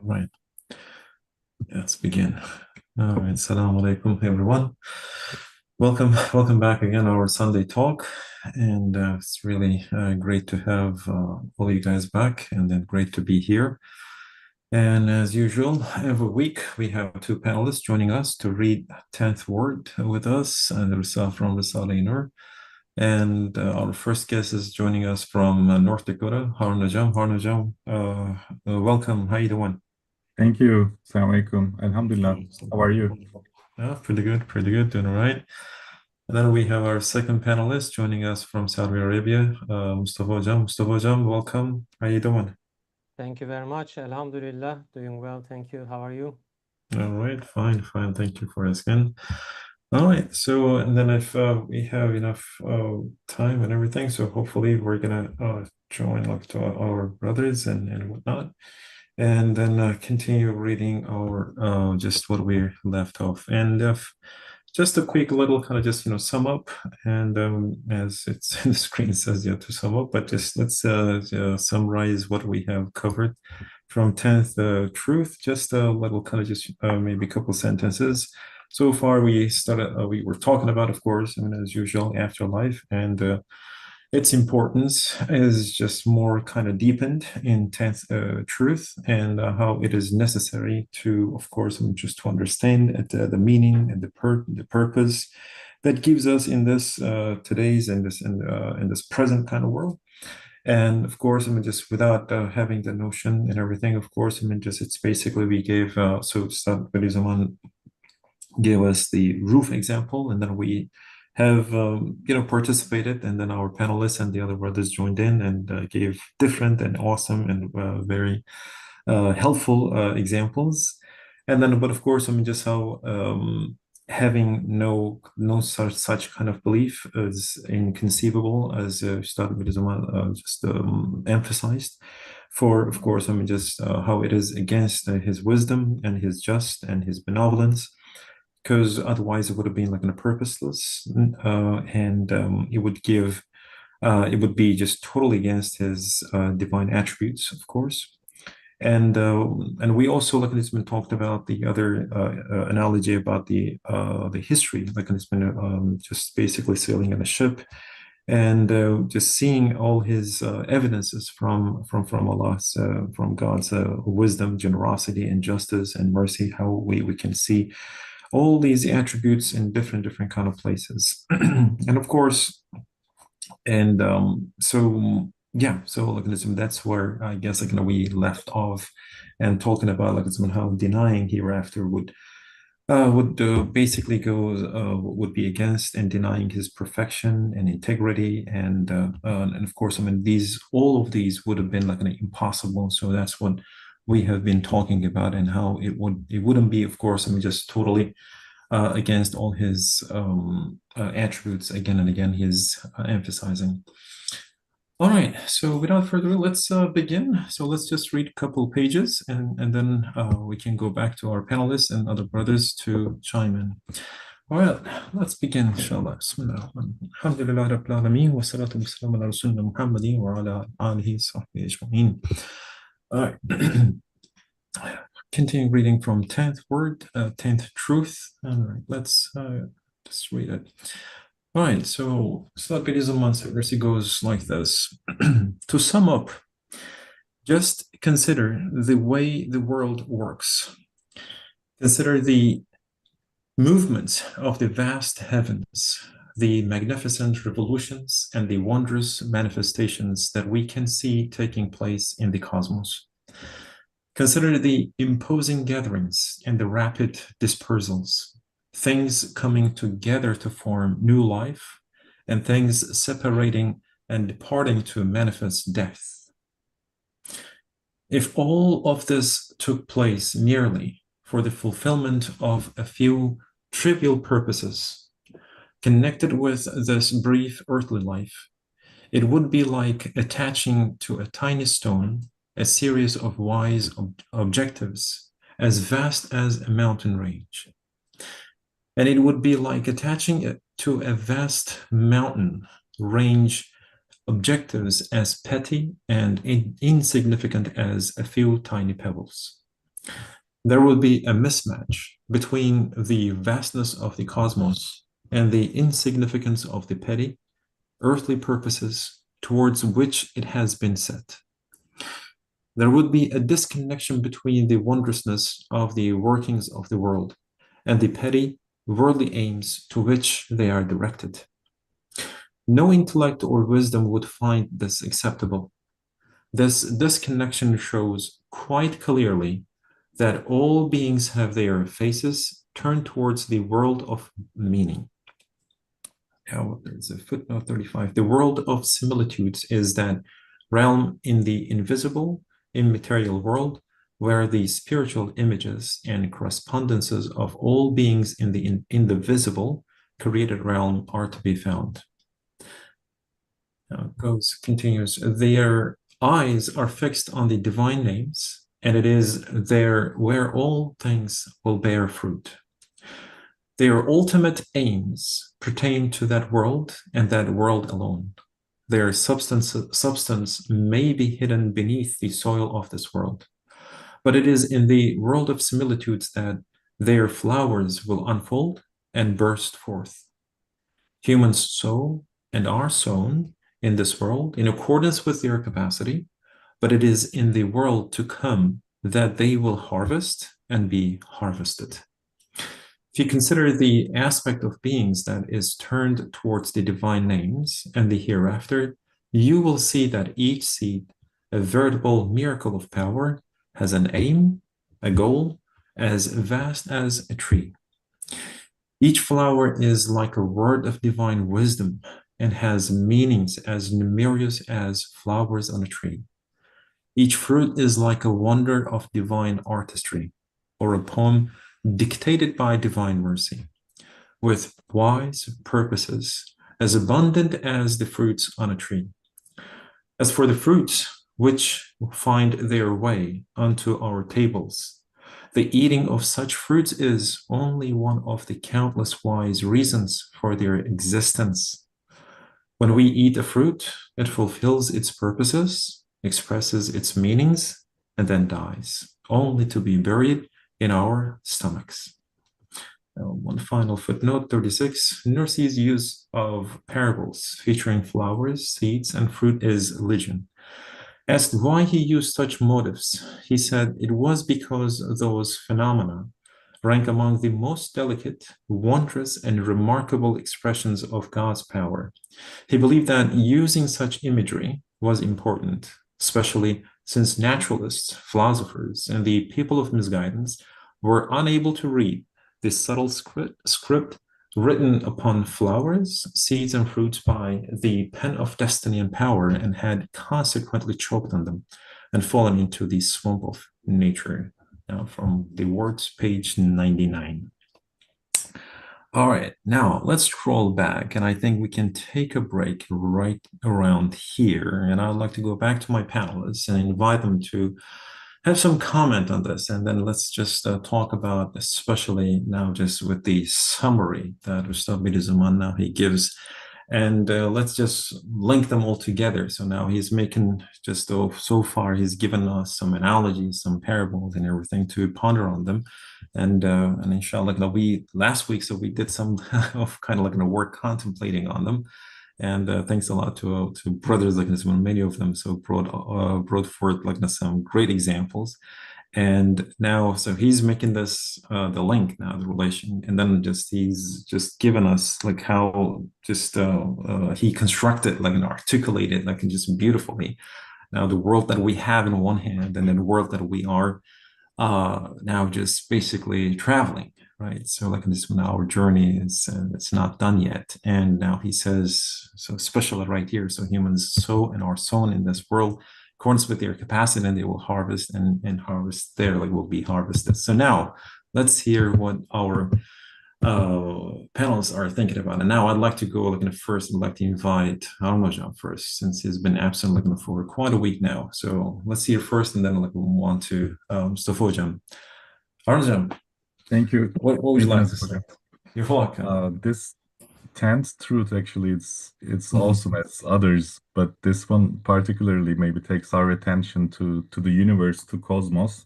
Right, let's begin. All right, Assalamu alaikum, everyone. Welcome back again, our Sunday talk. And it's really great to have all you guys back, and then great to be here. And as usual, every week we have two panelists joining us to read 10th word with us, and from Risale Nur. And our first guest is joining us from North Dakota, Harun Najam. Harun Najam, welcome. How you doing? Thank you. Assalamu alaikum. Alhamdulillah. How are you? Yeah, pretty good, doing all right. And then we have our second panelist joining us from Saudi Arabia, Mustafa Jam. Mustafa Jam, welcome. How you doing? Thank you very much. Alhamdulillah, doing well. Thank you. How are you? All right, fine. Thank you for asking. All right, so and then if we have enough time and everything, so hopefully we're gonna join like to our brothers and whatnot, and then continue reading our just what we left off. And just a quick little kind of just sum up, and as it's the screen says, yeah, to sum up, but just let's summarize what we have covered from 10th truth, just a little kind of just maybe a couple sentences. So far we were talking about, of course, I mean, as usual, afterlife, and its importance is just more kind of deepened in 10th truth, and how it is necessary to, of course, just to understand the meaning and the purpose that gives us in this today's in this present kind of world. And of course, I mean, just without having the notion and everything, of course, I mean, just it's basically we gave so Zaman gave us the roof example, and then we have participated, and then our panelists and the other brothers joined in and gave different and awesome and very helpful examples. And then, but of course, I mean, just how having no such kind of belief is inconceivable, as Ustad Mirza just emphasized. For, of course, I mean, just how it is against his wisdom and his just and his benevolence, because otherwise it would have been like a purposeless, and it would be just totally against his divine attributes, of course. And we also, like it's been talked about the other analogy about the history, like it's been just basically sailing in a ship, and just seeing all his evidences from Allah's from God's wisdom, generosity, and justice and mercy, how we can see all these attributes in different kind of places. And of course, and so yeah, so like that's where I guess like we left off, and talking about like how denying hereafter would basically go would be against and denying his perfection and integrity, and of course, I mean, these all of these would have been like impossible. So that's what we have been talking about, and how it wouldn't be, of course, I mean, just totally against all his attributes again and again he's emphasizing. All right, so without further ado, let's begin. So let's just read a couple pages, and then we can go back to our panelists and other brothers to chime in. All right, let's begin, inshallah. Bismillah. Alhamdulillah Rabbil Alameen, wa salatu wa salam ala Rasulina Muhammadin wa ala alihi sahbihi ajma'in. All right. Continue reading from 10th word, 10th truth. All right, let's just read it. All right, so Buddhism verse goes like this. To sum up, just consider the way the world works. Consider the movements of the vast heavens, the magnificent revolutions, and the wondrous manifestations that we can see taking place in the cosmos. Consider the imposing gatherings and the rapid dispersals, things coming together to form new life, and things separating and departing to manifest death. If all of this took place merely for the fulfillment of a few trivial purposes connected with this brief earthly life, it would be like attaching to a tiny stone a series of wise objectives as vast as a mountain range. And it would be like attaching it to a vast mountain range objectives as petty and insignificant as a few tiny pebbles. There would be a mismatch between the vastness of the cosmos and the insignificance of the petty, earthly purposes towards which it has been set. There would be a disconnection between the wondrousness of the workings of the world and the petty, worldly aims to which they are directed. No intellect or wisdom would find this acceptable. This disconnection shows quite clearly that all beings have their faces turned towards the world of meaning. Now, there's a footnote 35. The world of similitudes is that realm in the invisible, immaterial world where the spiritual images and correspondences of all beings in the visible, created realm are to be found. Now it continues. Their eyes are fixed on the divine names, and it is there where all things will bear fruit. Their ultimate aims pertain to that world and that world alone. Their substance may be hidden beneath the soil of this world, but it is in the world of similitudes that their flowers will unfold and burst forth. Humans sow and are sown in this world in accordance with their capacity, but it is in the world to come that they will harvest and be harvested. If you consider the aspect of beings that is turned towards the divine names and the hereafter, you will see that each seed, a veritable miracle of power, has an aim, a goal, as vast as a tree. Each flower is like a word of divine wisdom and has meanings as numerous as flowers on a tree. Each fruit is like a wonder of divine artistry, or a poem dictated by divine mercy, with wise purposes as abundant as the fruits on a tree. As for the fruits which find their way unto our tables, the eating of such fruits is only one of the countless wise reasons for their existence. When we eat a fruit, it fulfills its purposes, expresses its meanings, and then dies, only to be buried in our stomachs. One final footnote, 36. Nursi's use of parables featuring flowers, seeds, and fruit is legion. Asked why he used such motives, he said it was because those phenomena rank among the most delicate, wondrous, and remarkable expressions of God's power. He believed that using such imagery was important, especially since naturalists, philosophers, and the people of misguidance were unable to read the subtle script written upon flowers, seeds, and fruits by the pen of destiny and power, and had consequently choked on them and fallen into the swamp of nature. Now, from the words, page 99. All right, now let's scroll back, and I think we can take a break right around here. And I'd like to go back to my panelists and invite them to have some comment on this, and then let's just talk about, especially now, just with the summary that Ustad Zaman now he gives, and let's just link them all together. So now he's making just so far he's given us some analogies, some parables, and everything to ponder on them, and inshallah, we last week so we did some of kind of like work contemplating on them. And thanks a lot to brothers like this one, many of them so brought forth like some great examples. And now, so he's making this the link now, the relation, and then he's just given us like how just he constructed like and articulated like just beautifully. Now the world that we have in one hand, and then the world that we are now just basically traveling, right? So like this one, our journey is it's not done yet, and now he says so special right here. So humans sow and are sown in this world accordance with their capacity, and they will harvest and harvest there like will be harvested. So now let's hear what our panelists are thinking about. And now I'd like to go looking at first. I'd like to invite Armajan first, since he's been absent looking for quite a week now. So let's hear first, and then like we'll move on to Mustafa Hocam. Armajan, Thank you. what would you like to say? You're welcome. This 10th truth actually it's awesome as others, but this one particularly maybe takes our attention to the universe, to cosmos.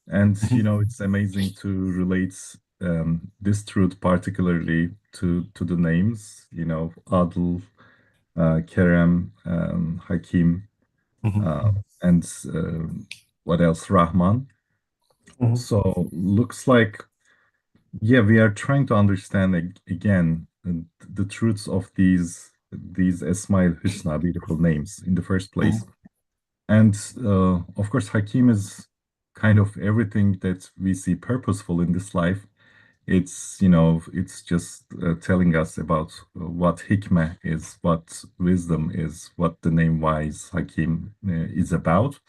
And Mhm. it's amazing to relate this truth particularly to the names, Adl, Kerem, Hakim, uh, Mhm. and what else? Rahman. Mhm. So looks like, yeah, we are trying to understand again the truths of these Esmail Husna, beautiful names in the first place. Mhm. And of course, Hakim is kind of everything that we see purposeful in this life. It's just telling us about what hikmah is, what wisdom is, what the name wise Hakim is about.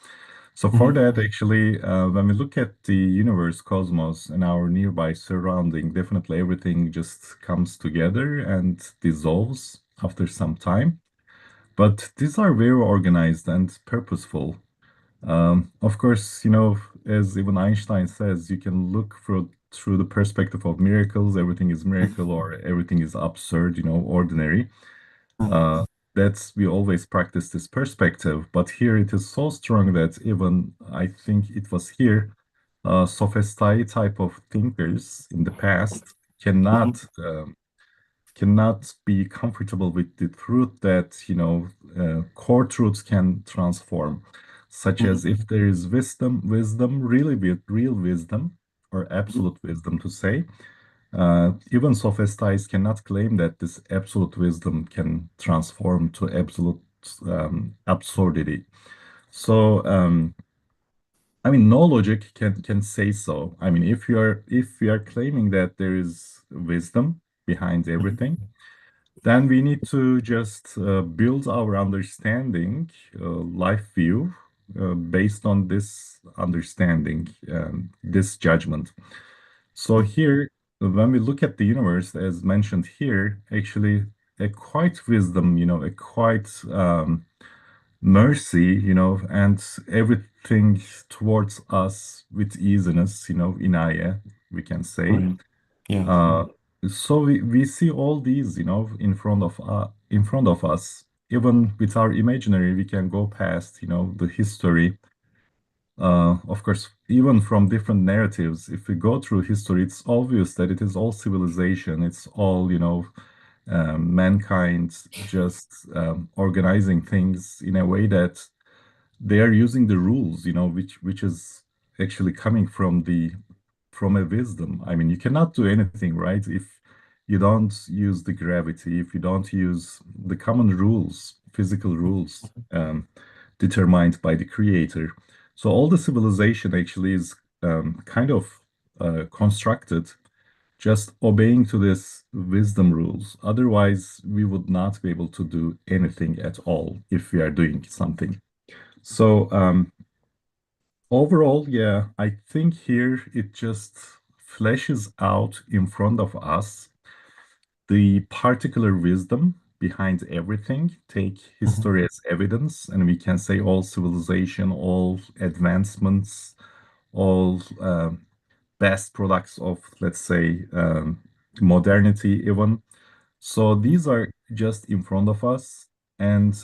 So for Mhm. that, actually, when we look at the universe, cosmos, and our nearby surrounding, definitely everything just comes together and dissolves after some time. But these are very organized and purposeful. Of course, as even Einstein says, you can look through the perspective of miracles. Everything is miracle or everything is absurd, ordinary. Mhm. Uh, that's we always practice this perspective, but here it is so strong that even I think it was here, sophistry type of thinkers in the past cannot Mhm. cannot be comfortable with the truth that core truths can transform, such as Mhm. if there is wisdom, really real wisdom or Mhm. absolute wisdom to say. Even sophistics cannot claim that this absolute wisdom can transform to absolute absurdity. So, I mean, no logic can say so. I mean, if we are claiming that there is wisdom behind everything, Mhm. then we need to just build our understanding, life view, based on this understanding, this judgment. So here, when we look at the universe, as mentioned here, actually a quiet wisdom, a quiet mercy, and everything towards us with easiness, inaya, we can say. Right. Yeah. Uh, so we see all these, in front of us. Even with our imaginary, we can go past, the history. Of course, even from different narratives, if we go through history, it's obvious that it is all civilization. It's all, mankind just organizing things in a way that they are using the rules, which is actually coming from a wisdom. I mean, you cannot do anything, right? If you don't use the gravity, if you don't use the common rules, physical rules, determined by the creator. So all the civilization actually is kind of constructed just obeying to this wisdom rules. Otherwise, we would not be able to do anything at all if we are doing something. So overall, yeah, I think here it just fleshes out in front of us the particular wisdom behind everything. Take Mhm. history as evidence, and we can say all civilization, all advancements, all best products of, let's say, modernity, even. So these are just in front of us, and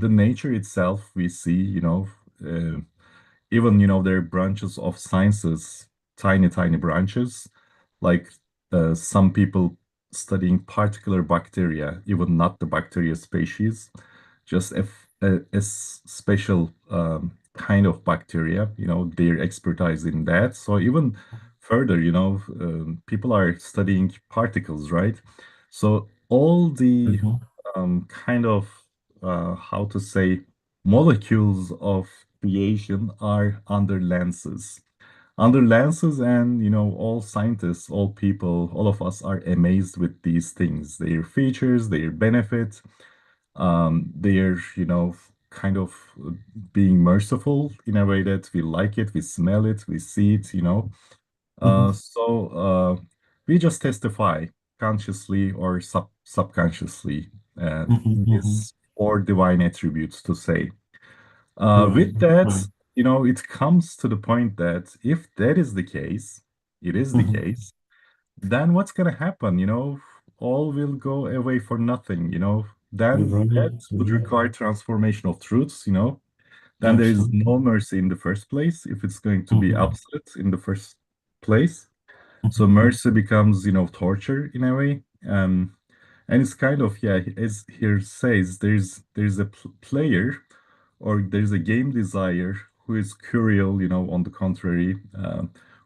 the nature itself we see, uh, even there are branches of sciences, tiny branches, like some people studying particular bacteria, even not the bacteria species, just a special kind of bacteria, their expertise in that. So even further, people are studying particles, right? So all the Mhm. kind of how to say molecules of creation are under lenses. Under lenses, and all scientists, all people, all of us are amazed with these things, their features, their benefits, their, kind of being merciful in a way that we like it, we smell it, we see it, Mhm. so we just testify consciously or subconsciously uh, Mhm. Mhm. these four divine attributes to say. Right. With that, Right. it comes to the point that if that is the case, it is the Mhm. case, then what's going to happen? All will go away for nothing, You're then right. that You're would right. require transformation of truths, then there is Absolutely. no mercy in the first place if it's going to be Mhm. absolute in the first place. So Mhm. mercy becomes, torture in a way. And it's kind of, yeah, as here says, there's a player or there's a game desire who is curial, on the contrary,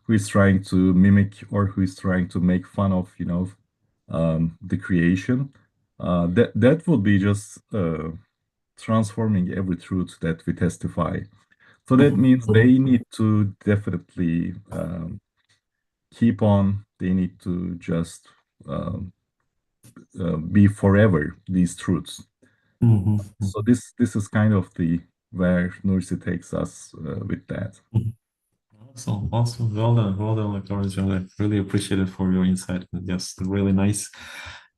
who is trying to mimic or who is trying to make fun of, the creation. That would be just transforming every truth that we testify. So that Mhm. means Mhm. they need to definitely keep on. They need to just um, be forever these truths. Mhm. So this is kind of the where Nursi takes us with that. Mhm. Awesome, awesome. Well done, like Lawrence. I really appreciate it for your insight and just really nice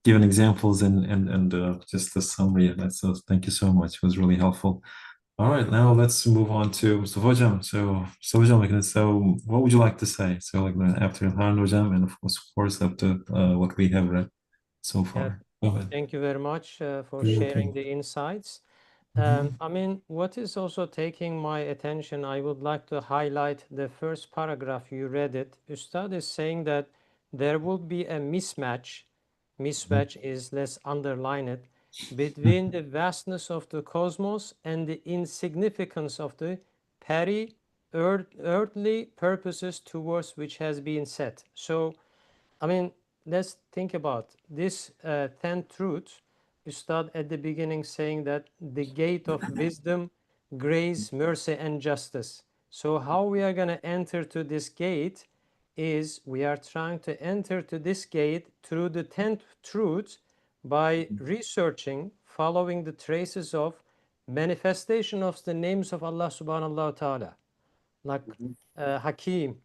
giving examples and just the summary of that. So thank you so much. It was really helpful. All right, now let's move on to Mustafa Hocam. So Hocam, so what would you like to say? So after Harun Hocam and of course after what we have read so Yeah, far. Go ahead. thank you very much for You're sharing welcome. the insights. Mhm. I mean, what is also taking my attention, I would like to highlight the first paragraph you read it. Ustad is saying that there will be a mismatch. Mismatch is, let's underline it, between the vastness of the cosmos and the insignificance of the earthly purposes towards which has been set. So, I mean, let's think about this 10 truths. You start at the beginning saying that the gate of wisdom, grace, mercy, and justice. So, how we are going to enter to this gate is we are trying to enter to this gate through the 10 truths by researching, following the traces of manifestation of the names of Allah subhanahu wa ta'ala, like Hakim.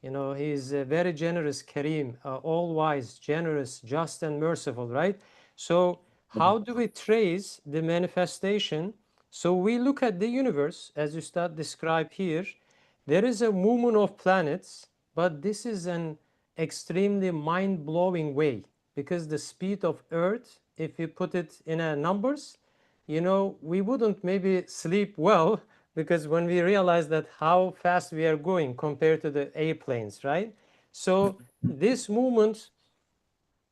You know, he is very generous, Kareem, all wise, generous, just, and merciful, right? So, how do we trace the manifestation? So, we look at the universe, as you start describe here. There is a movement of planets, but this is an extremely mind blowing way because the speed of Earth, if you put it in numbers, you know, we wouldn't maybe sleep well because when we realize that how fast we are going compared to the airplanes, right? So this movement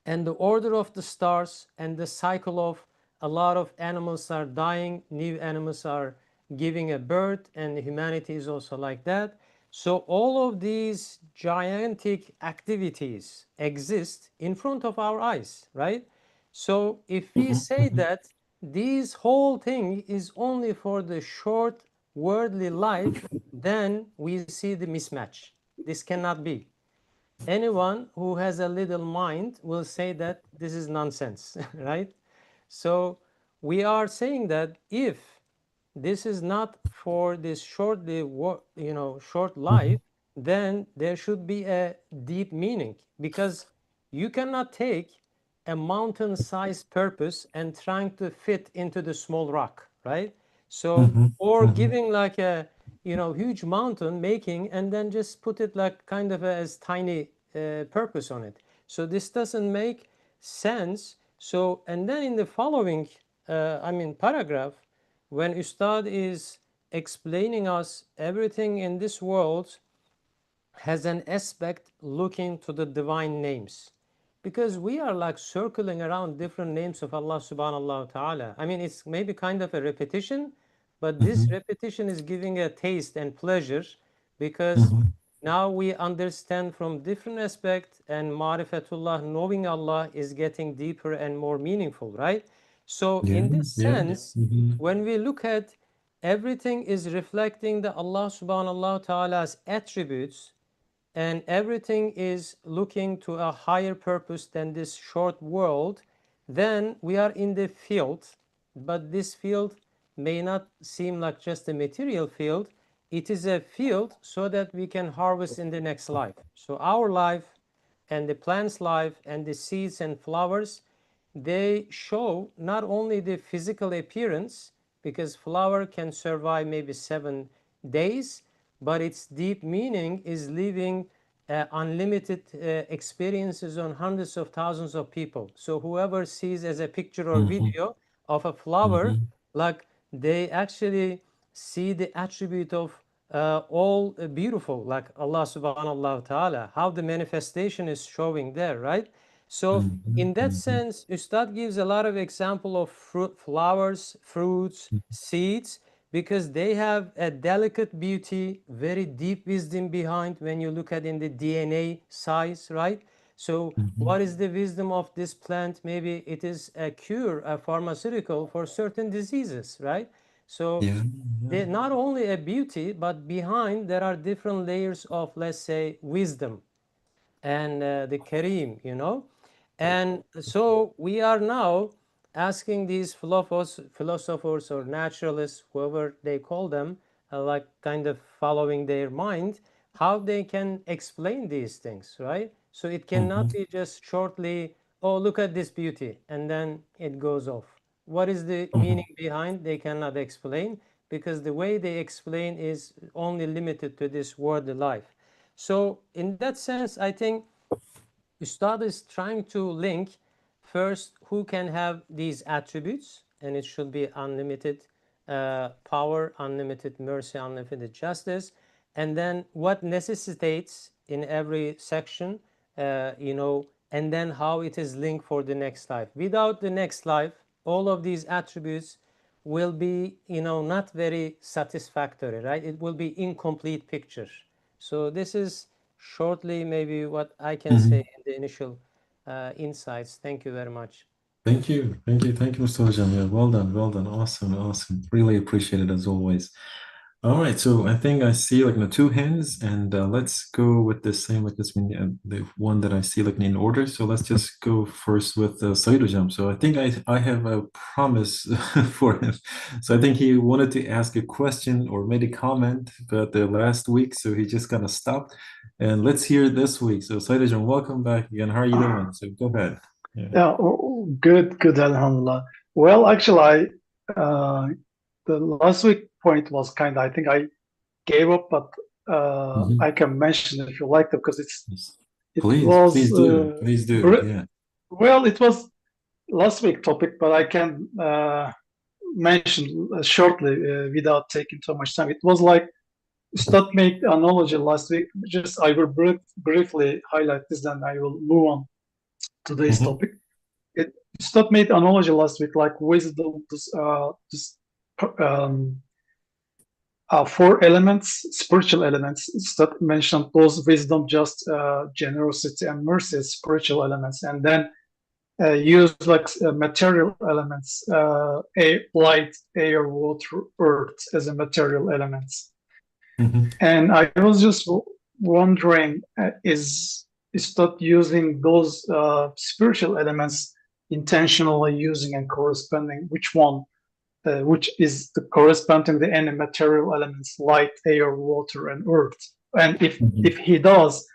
and the order of the stars and the cycle of a lot of animals are dying, new animals are giving a birth, and humanity is also like that. So all of these gigantic activities exist in front of our eyes, right? So if we Mhm. say Mhm. that this whole thing is only for the short worldly life, then we see the mismatch. This cannot be. Anyone who has a little mind will say that this is nonsense, right? So we are saying that if this is not for this short life, Mhm. then there should be a deep meaning because you cannot take a mountain-sized purpose and trying to fit into the small rock, right? So, Mhm. or Mhm. giving like a huge mountain making and then just put it like kind of as tiny purpose on it. So this doesn't make sense. So and then in the following, paragraph, when Ustad is explaining us everything in this world has an aspect looking to the divine names because we are like circling around different names of Allah subhanahu wa ta'ala. I mean, it's maybe kind of a repetition, but this Mhm. repetition is giving a taste and pleasure because Mhm. now we understand from different aspect and marifatullah, knowing Allah is getting deeper and more meaningful, right? So Yeah, in this yeah. sense, Mhm. when we look at everything is reflecting the Allah subhanahu wa ta'ala's attributes and everything is looking to a higher purpose than this short world, then we are in the field. But this field may not seem like just a material field. It is a field so that we can harvest in the next life. So our life and the plant's life and the seeds and flowers, they show not only the physical appearance, because flower can survive maybe 7 days, but its deep meaning is leaving unlimited experiences on hundreds of thousands of people. So whoever sees as a picture or Mhm. video of a flower, Mhm. like they actually see the attribute of all beautiful, like Allah subhanahu wa ta'ala, how the manifestation is showing there, right? So in that sense, Ustad gives a lot of example of fruit, flowers, fruits, seeds, because they have a delicate beauty, very deep wisdom behind when you look at in the DNA size, right? So what is the wisdom of this plant? Maybe it is a cure, a pharmaceutical for certain diseases, right? So Yeah. they not only a beauty, but behind there are different layers of, let's say, wisdom and the Kareem, you know. And so we are now asking these philosophers or naturalists, whoever they call them, like kind of following their mind, how they can explain these things, right? So it cannot be just shortly, oh, look at this beauty, and then it goes off. What is the meaning behind? They cannot explain, because the way they explain is only limited to this worldly life. So in that sense, I think Ustad is trying to link first who can have these attributes, and it should be unlimited power, unlimited mercy, unlimited justice, and then what necessitates in every section, and then how it is linked for the next life. Without the next life, all of these attributes will be, not very satisfactory, right? It will be incomplete picture. So this is shortly maybe what I can say in the initial insights. Thank you very much. Thank you. Thank you, Mr. Hojam. Yeah, well done, well done. Awesome. Really appreciate it as always. All right, so I think I see like two hands, and let's go with the same like this one, the one that I see like in order. So let's just go first with Said Hojam. So I think I have a promise for him. So I think he wanted to ask a question or made a comment, but the last week, so he just kind of stopped. And let's hear it this week. So Said Hojam, welcome back again. How are you doing? So go ahead. Yeah. Yeah, good, Alhamdulillah. Well, actually, the last week point was kind of, I think I gave up, but I can mention if you like it because Yes. it Please was, do. Please do. Yeah. well, it was last week topic, but I can mention shortly without taking too much time. It was like, Ustad made analogy last week. Just I will briefly highlight this, then I will move on to today's topic. Ustad made analogy last week, like wisdom, four elements, spiritual elements. Ustad mentioned those wisdom, just generosity and mercy as spiritual elements, and then use like material elements, light, air, water, earth as a material elements. And I was just wondering, is Ustad using those spiritual elements intentionally using and corresponding, which is the corresponding to any material elements, light, air, water, and earth? And if he does,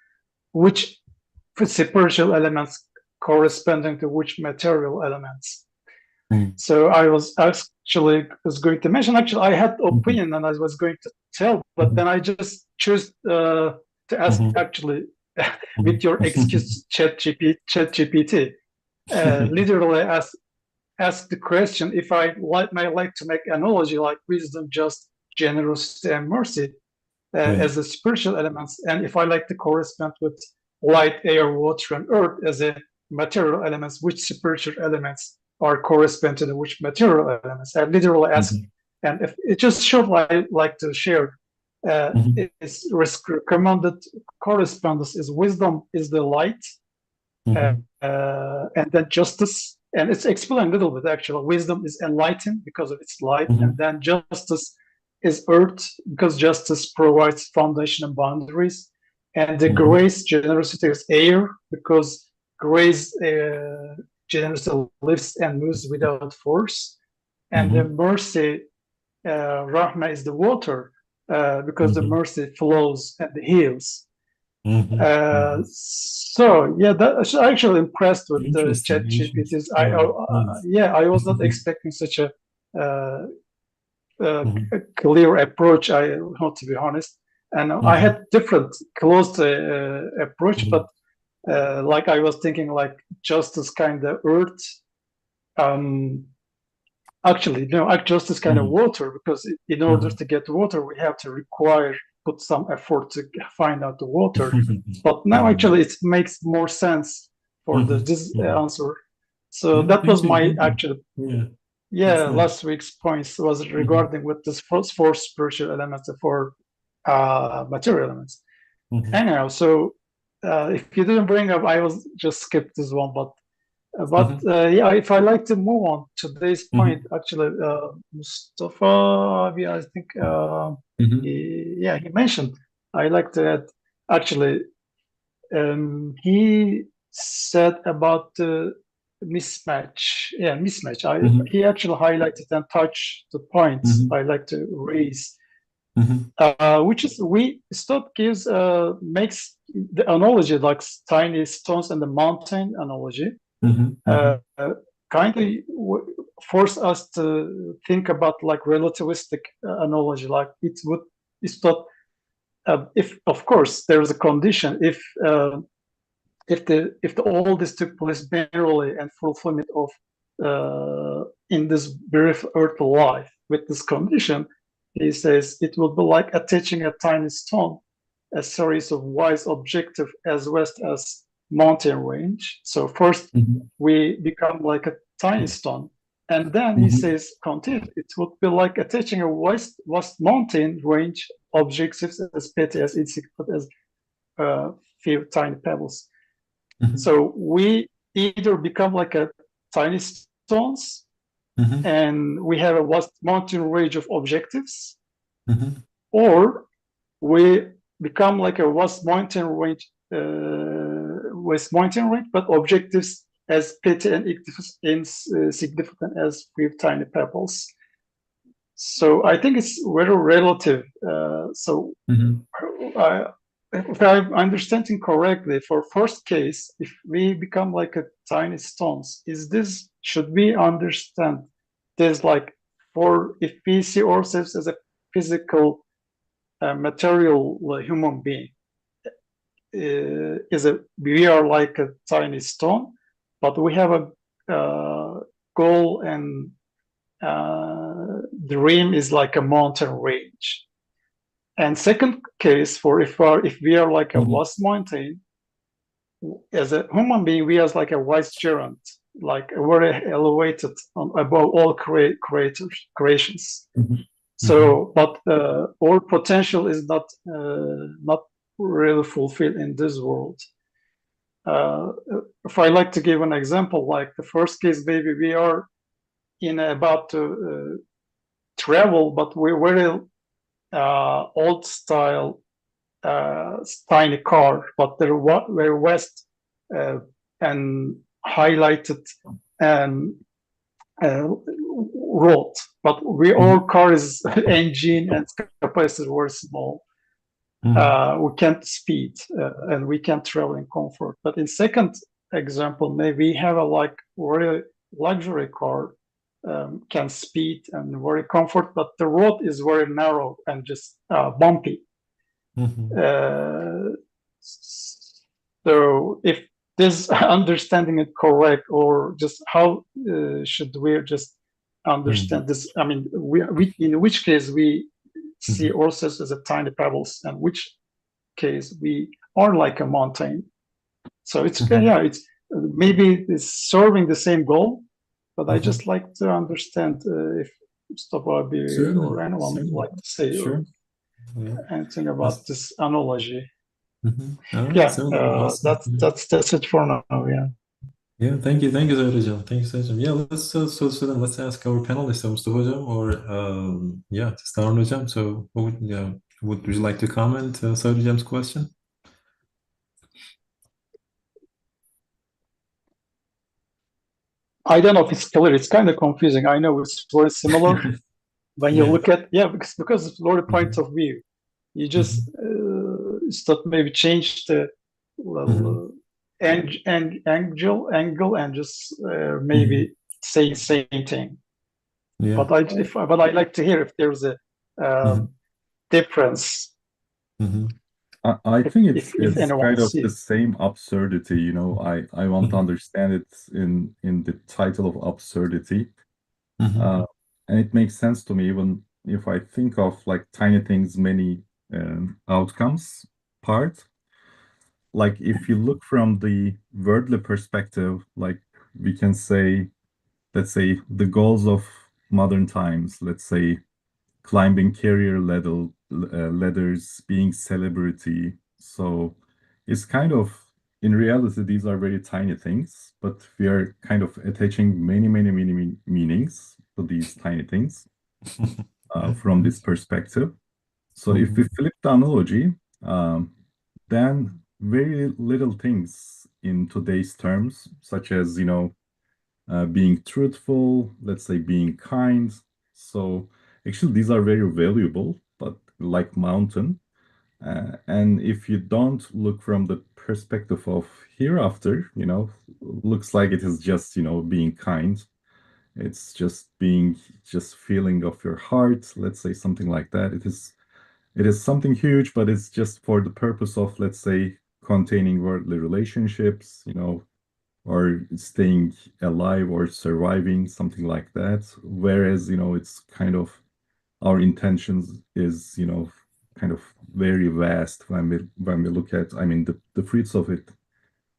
which spiritual elements corresponding to which material elements? So I was going to mention, actually I had opinion and I was going to tell, but then I just chose to ask actually with your excuse ChatGPT, literally ask the question if I may like to make analogy like wisdom, just generosity and mercy as the spiritual elements, and if I like to correspond with light, air, water, and earth as a material elements, which spiritual elements are correspond to which material elements? I literally ask, and if it just short, I like to share. It's recommended correspondence is wisdom is the light, and then justice, and it's explained a little bit actually. Wisdom is enlightened because of its light, and then justice is earth because justice provides foundation and boundaries, and the grace, generosity is air because grace generosity lives and moves without force, and the mercy, rahma, is the water because the mercy flows and heals. So yeah, that's actually impressed with the ChatGPTs. I was not expecting such a clear approach. I want to be honest, and I had different closed approach, but like I was thinking like justice kind of earth, actually, just this kind of water, because in order to get water, we have to put some effort to find out the water. But now actually it makes more sense for this answer. So that was my actual, last week's points was regarding with this four spiritual elements for material elements. Anyhow, so if you didn't bring up, I was just skip this one, but if I like to move on to today's point, actually, Mustafa, I think, he mentioned. I like to add, actually, he said about the mismatch. Yeah, mismatch. He actually highlighted and touched the points I like to raise. Which is makes the analogy like tiny stones and the mountain analogy kind of force us to think about like relativistic analogy. Like it's not if of course there is a condition if all this took place merely and fulfillment of in this brief earth life with this condition. He says it will be like attaching a tiny stone, a series of wise objective as vast as mountain range. So first we become like a tiny stone, and then he says, continue. It would be like attaching a vast mountain range objectives as petty as insignificant as few tiny pebbles. So we either become like a tiny stones. And we have a vast mountain range of objectives, or we become like a vast mountain range, but objectives as petty and insignificant as few tiny pebbles. So I think it's very relative. If I'm understanding correctly, for first case, if we become like a tiny stones, should we understand this like if we see ourselves as a physical, material human being, we are like a tiny stone, but we have a goal and dream is like a mountain range. And second case, for if we are like a vast mountain, as a human being, we are like a wise giant, like very elevated above all creations. So, but our potential is not really fulfilled in this world. If I like to give an example, like the first case, maybe we are about to travel, but we're very old style tiny car, but they're very vast and highlighted and road. But our car is engine and capacity very small. We can't speed and we can't travel in comfort. But in second example, maybe we have a like very luxury car, can speed and very comfort, but the road is very narrow and just bumpy. So if this understanding is correct, or just how should we just understand this? I mean, we in which case we see ourselves as a tiny pebbles, and which case we are like a mountain. So it's it's maybe it's serving the same goal, but I just like to understand if Mustafa or anyone would like to say anything about this analogy. That's it for now. Thank you, Zahra. Thank you, Sajam. Let's ask our panelists, Mustafa Hocam or Starun Hocam. So would you like to comment Zahra Hocam's question? I don't know if it's clear. It's kind of confusing. I know it's very similar when you look at because it's the point of view. You just maybe change the angle and just maybe say same thing. But I like to hear if there's a difference. I think it's kind of the same absurdity, you know. I want to understand it in the title of absurdity. and it makes sense to me even if I think of like tiny things, many outcomes part. Like if you look from the worldly perspective, like we can say, let's say the goals of modern times, let's say climbing career ladders, being celebrity. So it's kind of, in reality, these are very tiny things, but we are kind of attaching many meanings to these tiny things from this perspective. So if we flip the analogy, then very little things in today's terms, such as, being truthful, let's say being kind. So actually, these are very valuable, but like mountain. And if you don't look from the perspective of hereafter, looks like it is just, being kind. It's just being just feeling of your heart, let's say something like that. It is something huge, but it's just for the purpose of, let's say, containing worldly relationships, or staying alive or surviving, something like that. Whereas, it's kind of our intentions is, kind of very vast when we look at, I mean, the fruits of it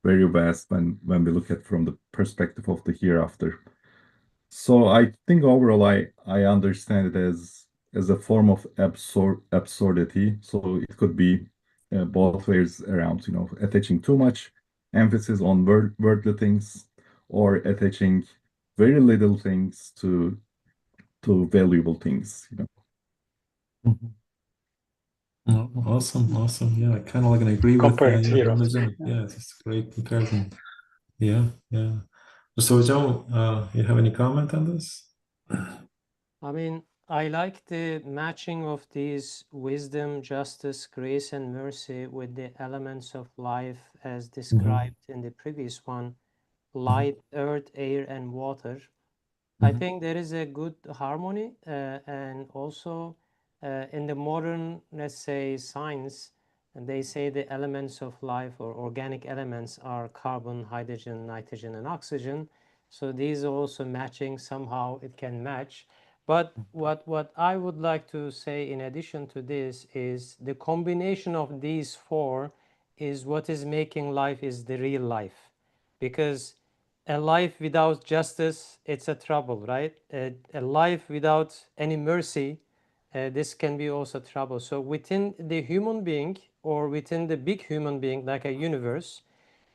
very vast when we look at from the perspective of the hereafter. So I think overall I understand it as a form of absurdity. So it could be both ways around, attaching too much emphasis on worldly things or attaching very little things to valuable things. Mhm. Oh, awesome. Yeah, I kind of like, and I agree with comparing to yeah, hereafter. yeah, it's a great comparison. Yeah. So, Joe, you have any comment on this? I mean, I like the matching of these wisdom, justice, grace, and mercy with the elements of life as described in the previous one: light, earth, air, and water. I think there is a good harmony, and also in the modern, let's say, science, and they say the elements of life or organic elements are carbon, hydrogen, nitrogen, and oxygen. So these are also matching, somehow it can match. But what I would like to say in addition to this is the combination of these four is what is making life is the real life. Because a life without justice, it's a trouble, right? A life without any mercy, this can be also trouble. So within the human being or within the big human being, like a universe,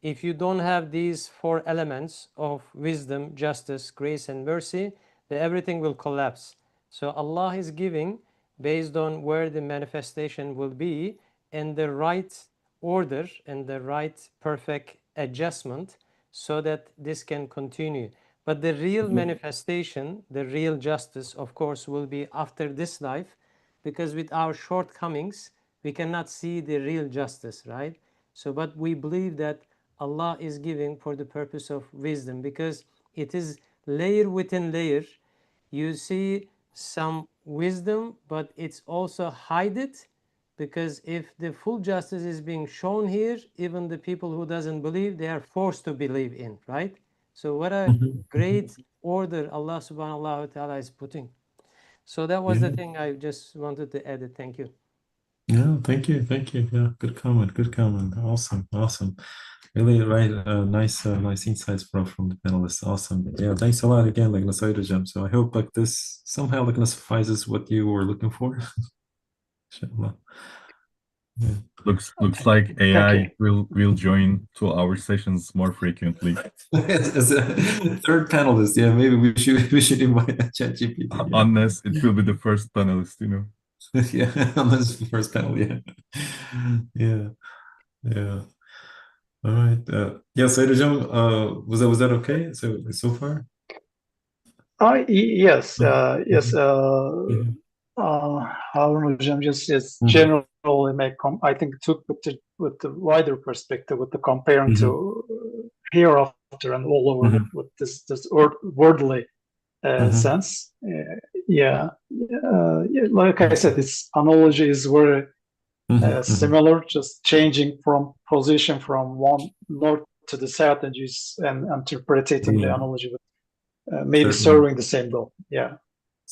if you don't have these four elements of wisdom, justice, grace, and mercy, then everything will collapse. So Allah is giving based on where the manifestation will be in the right order and the right perfect adjustment so that this can continue. But the real manifestation, the real justice, of course, will be after this life, because with our shortcomings, we cannot see the real justice, right? So, but we believe that Allah is giving for the purpose of wisdom, because it is layer within layer. You see some wisdom, but it's also hide it, because if the full justice is being shown here, even the people who doesn't believe, they are forced to believe in, right? So what a great order Allah subhanahu wa ta'ala is putting. So that was the Yeah. thing I just wanted to add it. Thank you. Yeah, thank you. Yeah, good comment. Awesome. Really, right, nice insights from the panelists. Awesome. Yeah, thanks a lot again, like Nasayda Jam. So I hope like this somehow like suffices what you were looking for. Inshallah. Yeah. Looks like Thank you. AI will join to our sessions more frequently. As a third panelist, yeah, maybe we should invite ChatGPT. Yeah. Unless it will be the first panelist. Yeah, unless the first panel, yeah. Yeah. All right. Yeah, Sayda Jam, was that okay? So far? Yes, yes. Mhm. Harun Hocam just Mhm. generally I think took with the wider perspective, with the comparing Mhm. to hereafter and all over Mhm. with this worldly Mhm. sense. Yeah, yeah, like I said, its analogy is very Mhm. Mhm. similar, just changing from position from one north to the south and interpreting the Yeah, analogy with maybe certainly. serving the same goal. Yeah.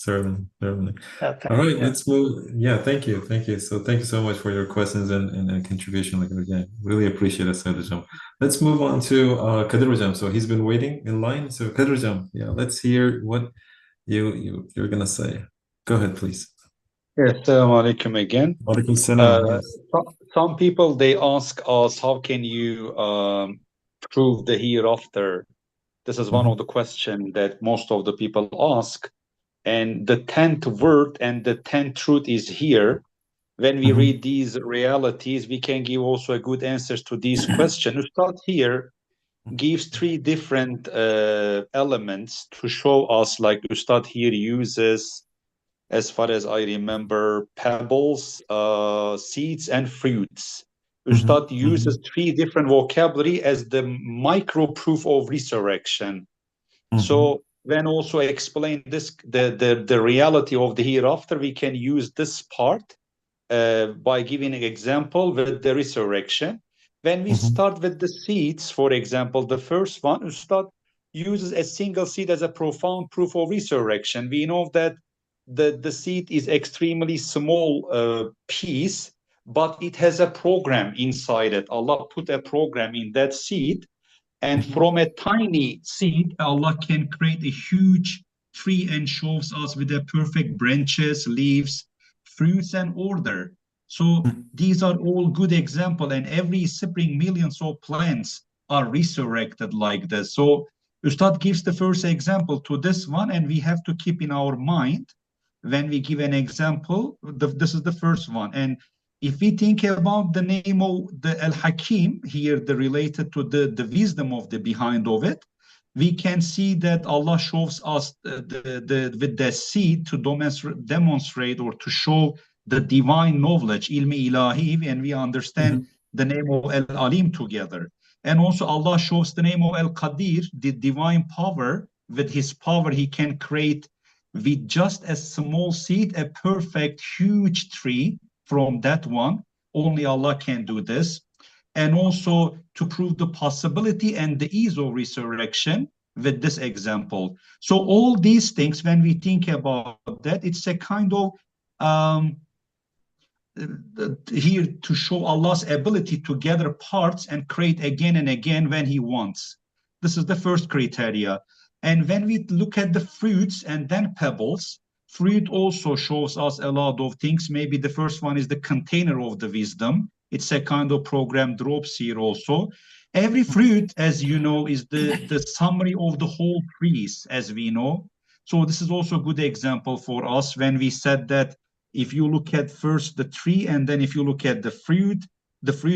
Certainly, certainly. Thank All right, you. let's move. Yeah, thank you, thank you. So thank you so much for your questions and contribution. Like again, really appreciate it, Sadhujam. Let's move on to Kadirujam. So he's been waiting in line. So Kadirujam, yeah, let's hear what you're gonna say. Go ahead, please. Yes, Assalamu alaikum again. Walaikum salam. Yes. Some people they ask us, how can you prove the hereafter? This is one of the questions that most of the people ask. And the 10th word and the 10th truth is here. When we read these realities, we can give also a good answers to these questions. Ustad here gives three different elements to show us, like Ustad here uses, as far as I remember, pebbles, seeds, and fruits. Ustad uses three different vocabulary as the micro proof of resurrection. So when also explain this, the reality of the hereafter, we can use this part by giving an example with the resurrection. When we start with the seeds, for example, the first one, Ustad uses a single seed as a profound proof of resurrection. We know that the seed is extremely small piece, but it has a program inside it. Allah put a program in that seed, and from a tiny seed, Allah can create a huge tree and shows us with the perfect branches, leaves, fruits, and order. So these are all good examples, and every spring millions of plants are resurrected like this. So Ustad gives the first example to this one, and we have to keep in our mind when we give an example, this is the first one. And if we think about the name of the Al-Hakim here, the related to the wisdom of the behind of it, we can see that Allah shows us with the seed to demonstrate or to show the divine knowledge, ilmi ilahi, and we understand the name of Al-Alim together. And also Allah shows the name of Al-Qadir, the divine power. With his power, he can create with just a small seed, a perfect, huge tree from that one. Only Allah can do this. And also to prove the possibility and the ease of resurrection with this example. So all these things, when we think about that, it's a kind of here to show Allah's ability to gather parts and create again and again when he wants. This is the first criteria. And when we look at the fruits and then pebbles, fruit also shows us a lot of things. Maybe the first one is the container of the wisdom. It's a kind of program drops here also. Every fruit, as you know, is the summary of the whole trees, as we know. So this is also a good example for us when we said that if you look at first the tree and then if you look at the fruit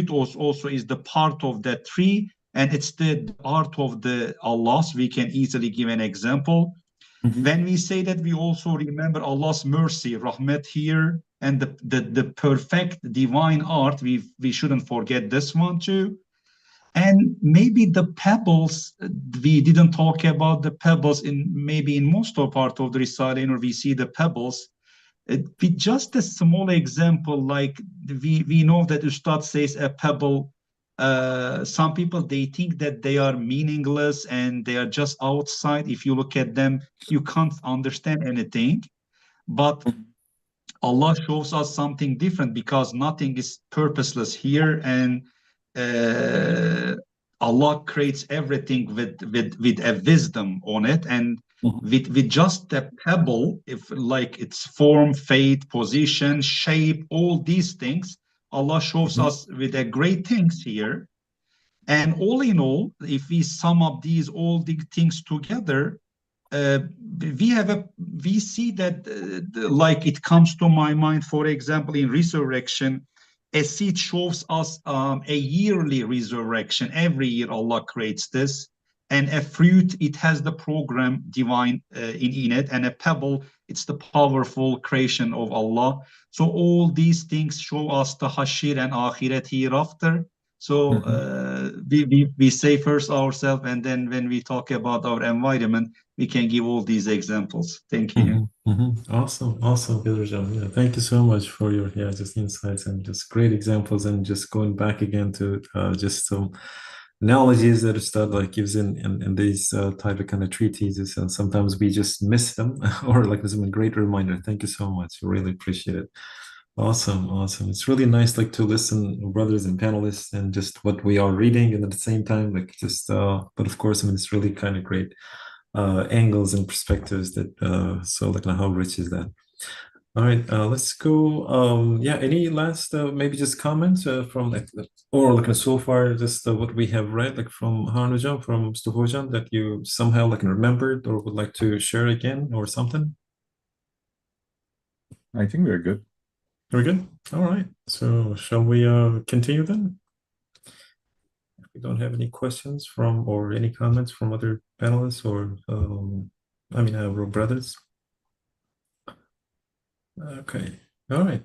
also is the part of that tree, and it's the art of the Allah's. We can easily give an example. When we say that, we also remember Allah's mercy, rahmat here, and the perfect divine art. We shouldn't forget this one too. And maybe the pebbles, we didn't talk about the pebbles maybe in most of part of the Risale, or we see the pebbles. With just a small example, like we know that Ustad says a pebble, some people, they think that they are meaningless and they are just outside. If you look at them, you can't understand anything. But Allah shows us something different, because nothing is purposeless here, and Allah creates everything with a wisdom on it, and with just a pebble, if like its form, fate, position, shape, all these things, Allah shows us with a great things here. And all in all, if we sum up all these things together, we see that like it comes to my mind, for example, in resurrection, a seed shows us a yearly resurrection. Every year Allah creates this. And a fruit, it has the program divine in it. And a pebble, it's the powerful creation of Allah. So all these things show us the hashir and akhirat hereafter. So we say first ourselves, and then when we talk about our environment, we can give all these examples. Thank you. Awesome, Gilrajam. Yeah, thank you so much for your just insights and just great examples, and just going back again to just some analogies that Ustad like gives in these type of kind of treatises, and sometimes we just miss them, or like this is a great reminder. Thank you so much. I really appreciate it. Awesome, awesome. It's really nice like to listen, brothers and panelists, and just what we are reading, and at the same time, like just but of course, I mean it's really kind of great angles and perspectives that so like how rich is that? All right, let's go. Yeah, any last maybe just comments from like or like so far just what we have read like from Harnujan, from Stuhojan that you somehow like remembered or would like to share again or something? I think we're good. Very good. All right. So shall we continue then? If we don't have any questions from or any comments from other panelists or I mean our brothers. Okay. All right.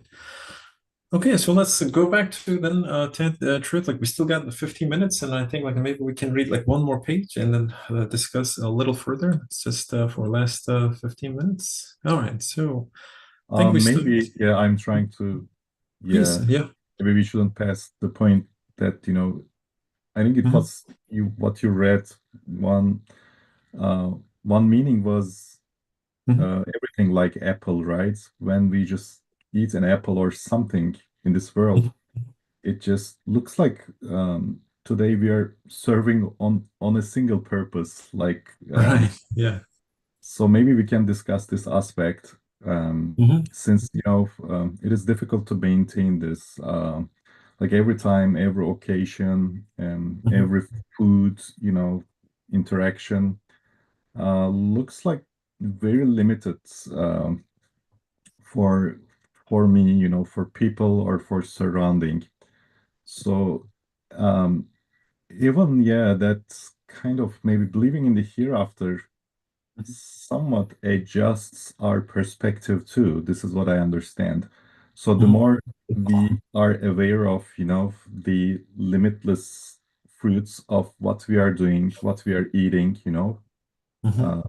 Okay, so let's go back to then 10th truth. Like we still got the 15 minutes, and I think like maybe we can read like one more page and then discuss a little further. It's just for last 15 minutes. All right, so I think we still Maybe, yeah, I'm trying to, please, yeah, yeah. maybe we shouldn't pass the point that, I think it Mhm, was what you read. One, uh, one meaning was mhm, everything like apple, right? When we just eat an apple or something in this mhm. world, it just looks like today we are serving on a single purpose. Like, Right, yeah. so maybe we can discuss this aspect Mhm, since it is difficult to maintain this. Like every time, every occasion, mhm, every food, interaction looks like very limited um, for for me, for people or for surrounding. So um, even yeah, that's kind of maybe believing in the hereafter mhm, somewhat adjusts our perspective too. This is what I understand. So the mhm, more we are aware of, the limitless fruits of what we are doing, what we are eating, mhm, uh,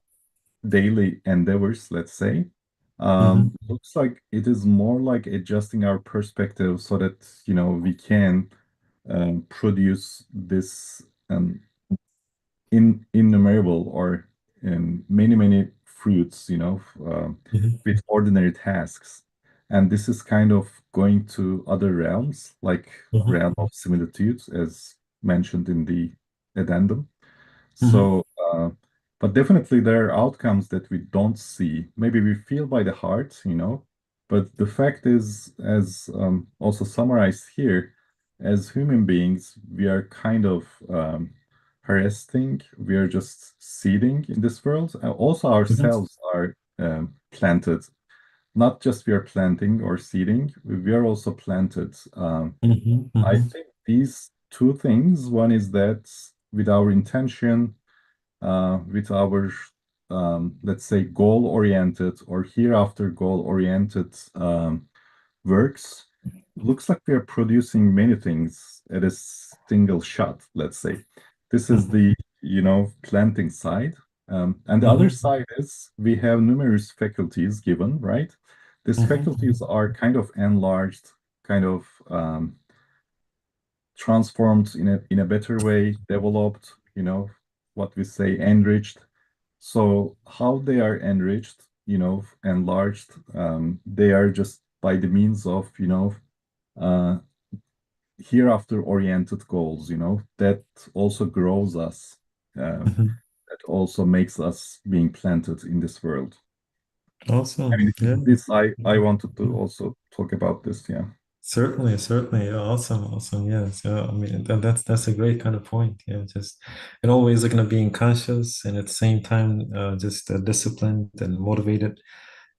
daily endeavors, let's say, mhm, looks like it is more like adjusting our perspective so that, we can produce this innumerable or many, many fruits, mhm, with ordinary tasks. And this is kind of going to other realms, like mhm, realm of similitudes, as mentioned in the addendum. mhm, So, but definitely there are outcomes that we don't see. Maybe we feel by the heart, but the fact is, as also summarized here, as human beings, we are kind of resting. We are just seeding in this world. Also, mhm, ourselves are planted. Not just we are planting or seeding, we are also planted. mhm, I mhm, think these two things, one is that with our intention, with our, let's say, goal-oriented or hereafter goal-oriented works, looks like we are producing many things at a single shot, let's say. This is mhm, the, planting side. And the other mhm, side is we have numerous faculties given, right? These mhm, faculties are kind of enlarged, kind of transformed in a better way, developed, what we say, enriched. So how they are enriched, enlarged, they are just by the means of, uh, hereafter oriented goals, that also grows us, mhm. that also makes us being planted in this world. I Awesome. mean, Yeah. this I wanted to also talk about this, yeah. Certainly, certainly. Yeah, awesome, awesome. Yeah. So I mean that's a great kind of point. Yeah, just and always looking at being conscious and at the same time just disciplined and motivated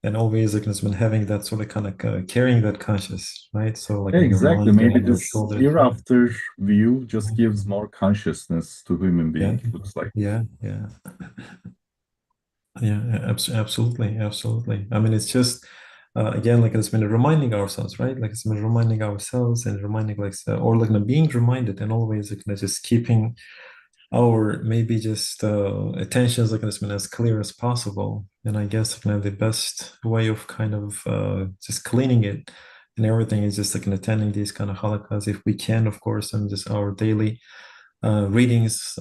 and always looking at having that sort of kind of carrying that conscious, right? So like Yeah, your exactly. reminder Maybe on your this shoulders. hereafter view just gives more consciousness to human Yeah, being, looks like. yeah, yeah. Yeah, yeah, absolutely, absolutely. I mean, it's just again, like it's been reminding ourselves, right? Like it's been reminding ourselves and reminding, like, or like being reminded, and always like just keeping our maybe just attentions like it's been as clear as possible. And I guess the best way of kind of just cleaning it and everything is just like attending these kind of halakas if we can, of course, and just our daily readings,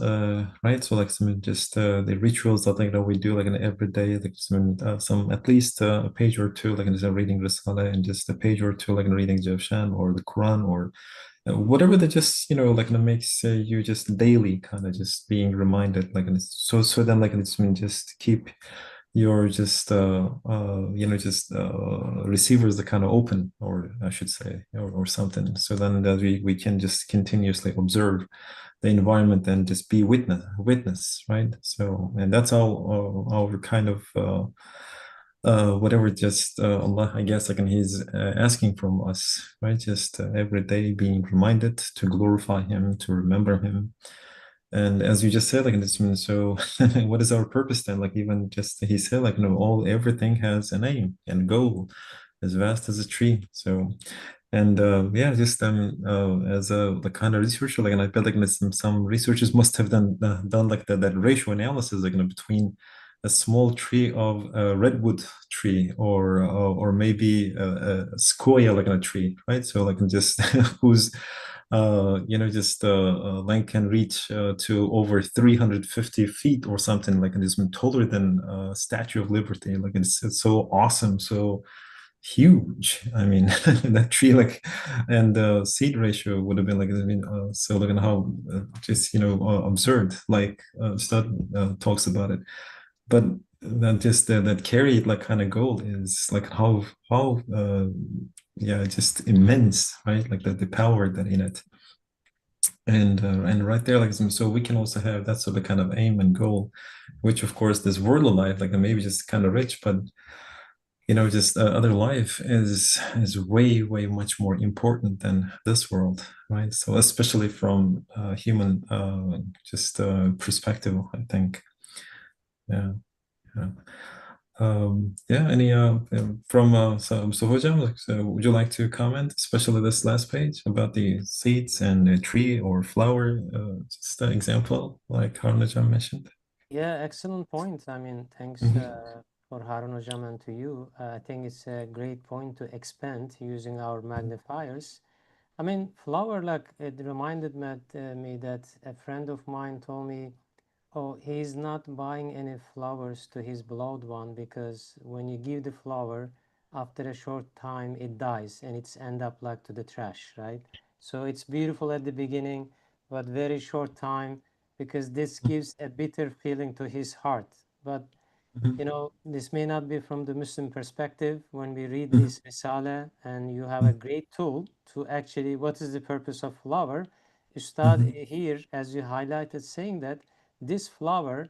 right? So like some just the rituals that like that we do like in every day, like some at least a page or two, like in just reading Risala and just a page or two, like in reading Javshan or the Quran or whatever that just like that makes you just daily kind of just being reminded, like and so then like it's just keep your just just receivers that kind of open, or I should say, or something, so then that we can just continuously observe the environment and just be witness, right? So, and that's all our kind of whatever just Allah, I guess, like, and He's asking from us, right? Just every day being reminded to glorify Him, to remember Him. And as you just said, like in this means, so what is our purpose then? Like even just He said, like everything has an aim and goal, as vast as a tree. So and yeah, just as the kind of researcher, like, and I bet like some researchers must have done like that ratio analysis, like between a small tree of a redwood tree or maybe a sequoia like in a tree, right? So like just whose just length can reach to over 350 feet or something, like it is taller than Statue of Liberty. Like it's so awesome, so huge. I mean, that tree, like, and the seed ratio would have been like, I mean, so look at how just absurd. Like, Stud talks about it, but that just that carried like kind of gold is like how yeah, just immense, right? Like the power that in it, and right there, like so we can also have that sort of kind of aim and goal, which of course this worldly life, like maybe just kind of rich, but just other life is way much more important than this world, right? So especially from human just perspective, I think. Yeah, yeah. Yeah, any from so Hojam, like, so would you like to comment, especially this last page about the seeds and a tree or flower, just an example like Harun Hojam mentioned? Yeah, excellent point. I mean, thanks Mhm. for Harun Hojam and to you. I think it's a great point to expand using our magnifiers. I mean, flower, like, it reminded me that a friend of mine told me, oh, he's not buying any flowers to his beloved one because when you give the flower, after a short time it dies and it's end up like to the trash, right? So it's beautiful at the beginning, but very short time, because this gives a bitter feeling to his heart. But Mhm. this may not be from the Muslim perspective. When we read Mhm. this Risale and you have a great tool to actually, what is the purpose of flower? Ustad Mhm. here, as you highlighted, saying that this flower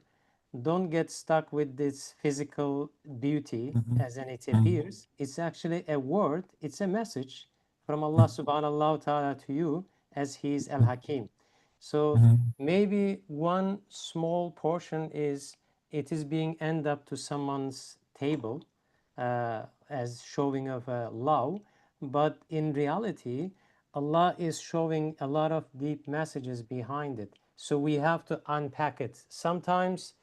don't get stuck with this physical beauty Mhm. as in it Mhm. appears. It's actually a word, it's a message from Allah subhanahu wa ta'ala to you, as He is Al Hakim. So Mhm. maybe one small portion is it is being end up to someone's table as showing of love, but in reality, Allah is showing a lot of deep messages behind it. So we have to unpack it. Sometimes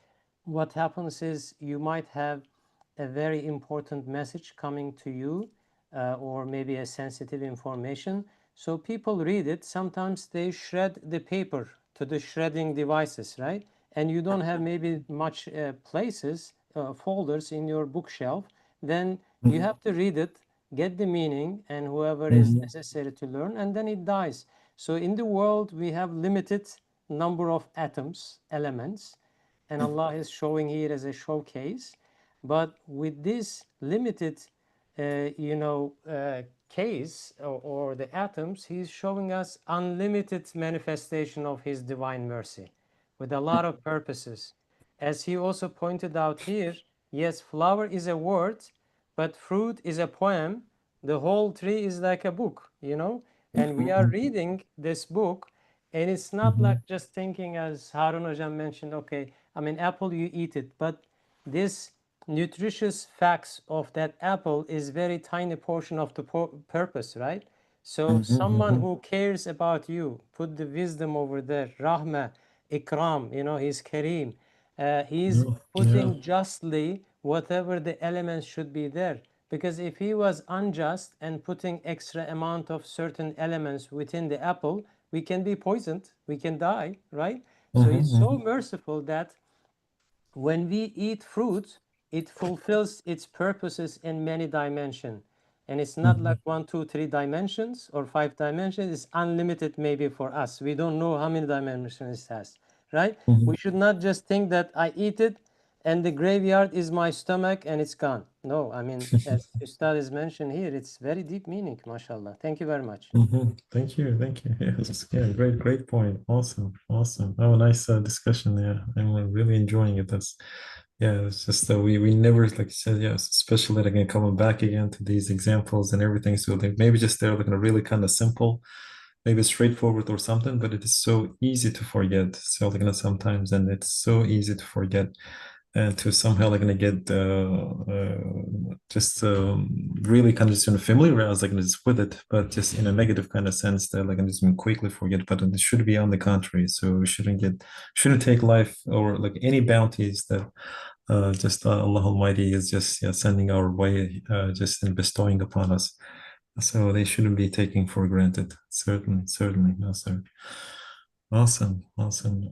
what happens is you might have a very important message coming to you, or maybe a sensitive information. So people read it. Sometimes they shred the paper to the shredding devices, right? And you don't have maybe much places, folders in your bookshelf. Then you Mhm. have to read it, get the meaning, and whoever is Mhm. necessary to learn, and then it dies. So in the world, we have limited number of atoms, elements, and Allah is showing here as a showcase. But with this limited, case, or the atoms, He's showing us unlimited manifestation of His divine mercy, with a lot of purposes. As he also pointed out here, yes, flower is a word, but fruit is a poem. The whole tree is like a book, and we are Mhm. reading this book, and it's not like Mhm. just thinking, as Harun Hojam mentioned, okay, I mean, apple, you eat it, but this nutritious facts of that apple is very tiny portion of the purpose, right? So Mhm. someone Mhm. who cares about you, put the wisdom over there, rahmah, ikram, he's kareem. He's Yeah. Yeah. putting justly whatever the elements should be there. Because if he was unjust and putting extra amount of certain elements within the apple, we can be poisoned, we can die, right? So he's so merciful that when we eat fruit, it fulfills its purposes in many dimensions. And it's not like 1, 2, 3 dimensions or 5 dimensions. It's unlimited maybe for us. We don't know how many dimensions it has, right? We should not just think that I eat it and the graveyard is my stomach and it's gone. No, I mean, as Ustad is mentioned here, it's very deep meaning, mashallah. Thank you very much. Thank you, thank you. Yes, yeah, great point. Awesome, awesome. Oh, a nice discussion there. I'm really enjoying it. Yeah, it's just that we never, like you said, yes, especially again coming back again to these examples and everything. So they maybe just they're like really kind of simple, maybe straightforward or something, but it is so easy to forget. So like sometimes, and it's so easy to forget and to somehow like gonna get just really kind of just familiarize like just with it, but just in a negative kind of sense that like I just quickly forget. But it should be on the contrary. So we shouldn't take life or like any bounties that just Allah Almighty is just sending our way, just in bestowing upon us. So they shouldn't be taken for granted. Certainly, no, sir. Awesome, awesome.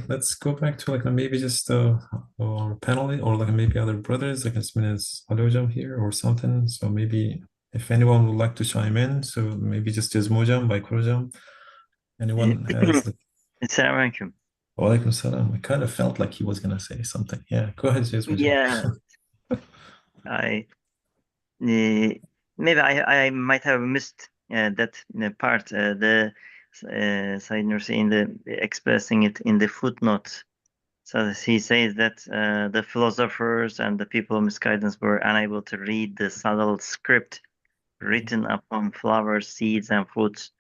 Let's go back to like maybe just our panel or like maybe other brothers, like as many as Hocam here or something. So maybe if anyone would like to chime in, so maybe just Mojam by Hocam. Anyone has the Assalamu alaikum. Walaikum salam. I kind of felt like he was gonna say something. Yeah, go ahead, Mojam. Yeah, I maybe I might have missed that part. The Said Nursi in the expressing it in the footnote. So he says that the philosophers and the people of misguidance were unable to read the subtle script written upon flowers, seeds, and fruits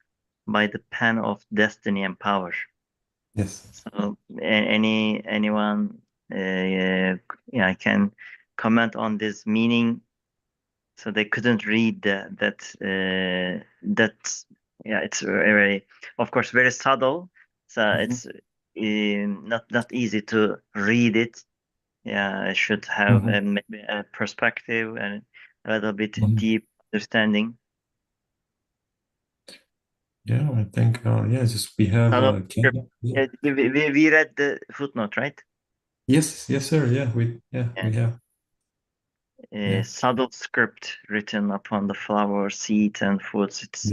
by the pen of destiny and power. Yes. So anyone can comment on this meaning. So they couldn't read that it's very, of course, very subtle. So it's not easy to read it. Yeah, it should have maybe a perspective and a little bit deep understanding. Yeah, I think just we have Yeah, we read the footnote, right? Yes, sir. Yeah, we have. Subtle script written upon the flower, seeds, and fruits. It's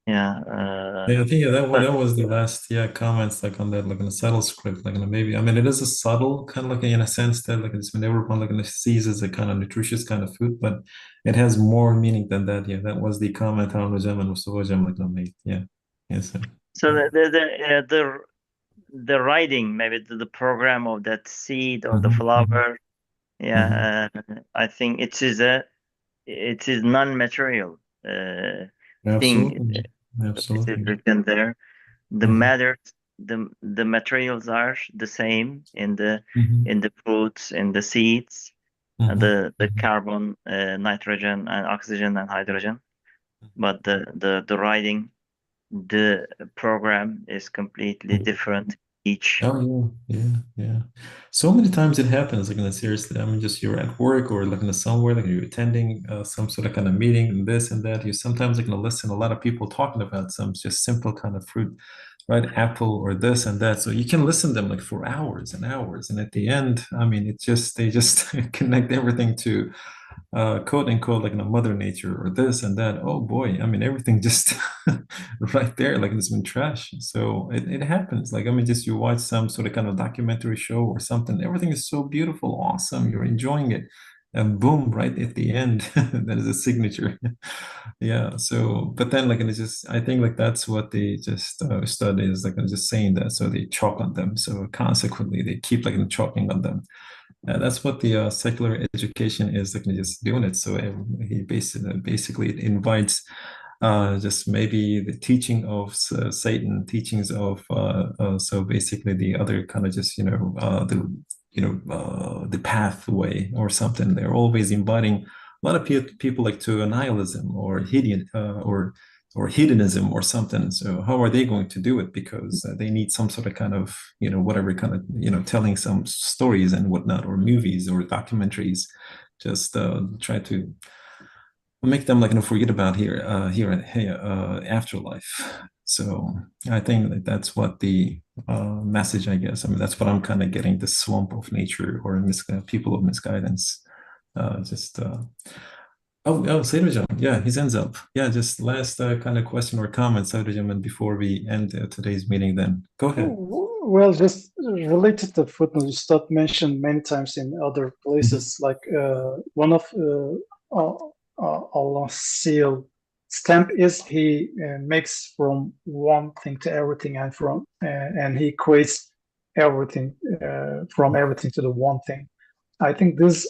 I think that was the last comments like on that like in a subtle script like maybe I mean it is a subtle kind of like in a sense that like it's when everyone like sees as a kind of nutritious kind of food, but it has more meaning than that. Yeah, that was the comment on Rajam and Mustafa Jam like made. Yeah, yes, sir. So the writing, maybe the program of that seed or the flower. I think it is non-material thing. Absolutely. It is written there. The matter, the materials are the same in the fruits, in the seeds, the carbon, nitrogen, and oxygen and hydrogen. But the writing, the program is completely different each. Oh yeah. So many times it happens like in a seriously. I mean, just you're at work or like in a somewhere like you're attending some sort of kind of meeting and this and that. You sometimes like gonna listen a lot of people talking about some just simple kind of fruit, right? Apple or this and that. So you can listen to them like for hours and hours, and at the end, I mean, they just connect everything to quote unquote like mother nature or this and that. Oh boy, I mean everything just right there like it's been trash. So it happens like I mean just you watch some sort of kind of documentary show or something, everything is so beautiful, awesome, you're enjoying it, and boom, right at the end that is a signature. Yeah, so but then like and it's just I think like that's what they just study is like just saying that, so they chalk on them, so consequently they keep like chalking on them. That's what the secular education is like just doing it. So he basically it invites just maybe the teaching of Satan, teachings of so basically the other kind of just the pathway or something. They're always inviting a lot of people like to a nihilism or hedonism or something. So how are they going to do it? Because they need some sort of kind of whatever kind of telling some stories and whatnot, or movies or documentaries, just try to make them like forget about here at Afterlife. So I think that that's what the message, I guess. I mean, that's what I'm kind of getting, the slump of nature or people of misguidance. Just Sayed Hocam, yeah, his ends up. Yeah, just last kind of question or comment, Sayed Hocam, and before we end today's meeting, then go ahead. Well, just related to footnote, Ustad mentioned many times in other places, like one of Allah's seal stamp is he makes from one thing to everything, and and he equates everything from everything to the one thing. I think this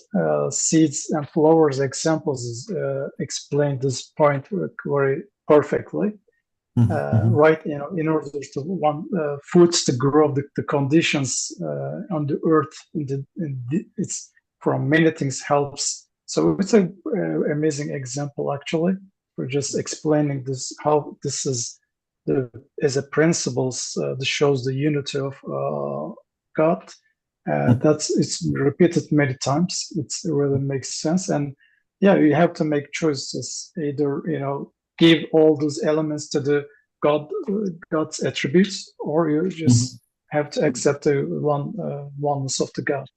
seeds and flowers examples explain this point very perfectly. Right, in order to want foods to grow, the conditions on the earth, it's from many things helps. So it's a amazing example actually for just explaining this, how this is the as a principles that shows the unity of God. It's repeated many times. It really makes sense, and yeah, you have to make choices. Either give all those elements to the God's attributes, or you just have to accept the oneness of the God.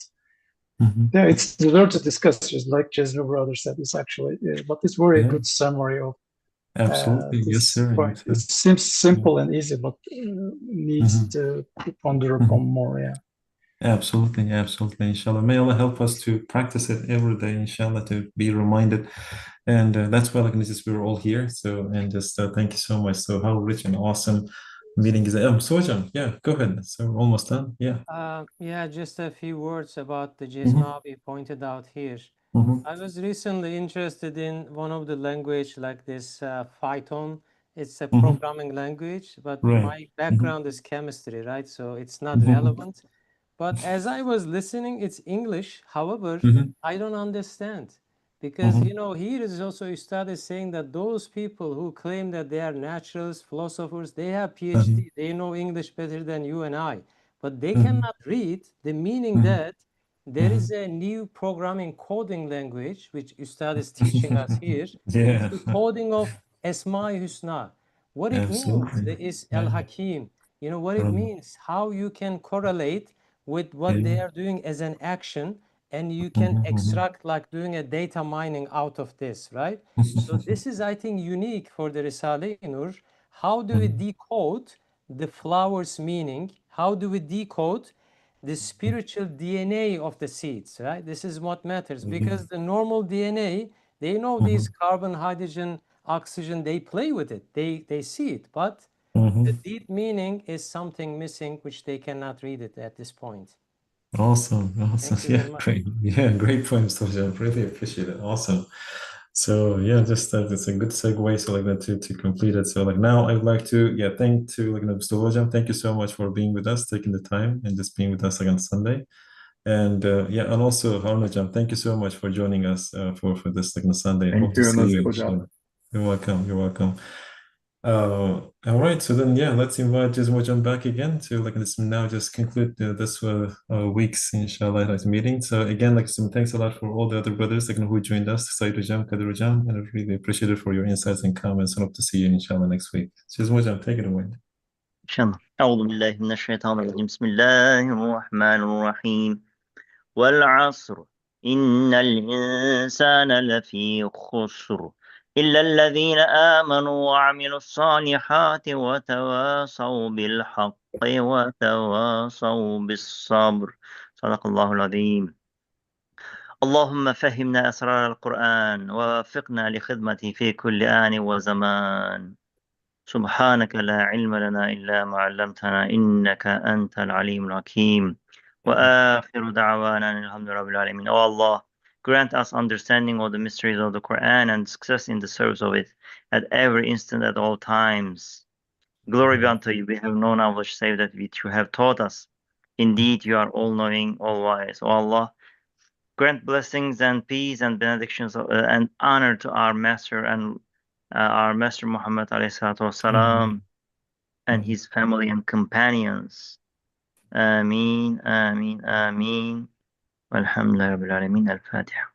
Yeah, it's deserved to discuss, just like Jezreel brother said. It's actually, but it's very good summary of Absolutely, yes, this sir. point. Yes, It seems simple and easy, but needs to ponder upon more. Yeah. Absolutely, absolutely. Inshallah, may Allah help us to practice it every day. Inshallah, to be reminded, and that's why, like, this is we're all here. So, and just thank you so much. So, how rich and awesome meeting is. Sojam, yeah, go ahead. So, we're almost done. Yeah. Yeah, just a few words about the Jisma we pointed out here. I was recently interested in one of the language like this Python. It's a programming language, but Right. my background is chemistry, right? So it's not relevant. But as I was listening, it's English. However, I don't understand because here is also Ustad is saying that those people who claim that they are naturalists, philosophers, they have PhD, they know English better than you and I, but they cannot read the meaning that there is a new programming coding language which Ustad is teaching us here. Yeah. It's the coding of Esma-i Husna. What it means, Absolutely. the is Al-Hakim. You know what it means, how you can correlate with what they are doing as an action, and you can extract like doing a data mining out of this, right? So this is, I think, unique for the Risale-i Nur. How do we decode the flower's meaning? How do we decode the spiritual DNA of the seeds, right? This is what matters, because the normal DNA, they know these carbon, hydrogen, oxygen, they play with it, they see it, but the deep meaning is something missing which they cannot read it at this point. Awesome. Awesome. Thank you Yeah, very much. great. Yeah, great points, Sojam. Really appreciate it. Awesome. So yeah, just it's a good segue. So like that to complete it. So like now I'd like to thank to like Mr. Wojam. Thank you so much for being with us, taking the time and just being with us like on Sunday. And and also Harun Hocam, thank you so much for joining us for this like on Sunday. Thank Hope to you, see you. Hocam. You're welcome. You're welcome. All right, so then let's invite Jismojam back again to like this now just conclude this week's inshallah like, meeting. So again, like some thanks a lot for all the other brothers like who joined us, Said Jam, Kadir Jam, and I really appreciate it for your insights and comments. And hope to see you inshallah next week. Jismojam, take it away. إن شاء الله. أعوذ بالله من الشيطان الرجيم. بسم الله الرحمن الرحيم. والعصر إن الإنسان لفي خسر إلا الذين آمنوا وعملوا الصالحات وتواصوا بالحق وتواصوا بالصبر. صدق الله العظيم. اللهم فهمنا أسرار القرآن ووفقنا لخدمته في كل آن وزمان. سبحانك لا علم لنا إلا ما علمتنا إنك أنت العليم الحكيم. وآخر دعوانا أن الحمد لله رب العالمين. Oh Allah, grant us understanding of the mysteries of the Quran and success in the service of it at every instant, at all times. Glory be unto you. We have no knowledge save that which you have taught us. Indeed, you are all-knowing, all-wise. O Allah, grant blessings and peace and benedictions and honor to our Master and our Master Muhammad والسلام, and his family and companions. Ameen, Ameen, Ameen. Walhamdulillah Rabbil Alameen. Al-Fatiha.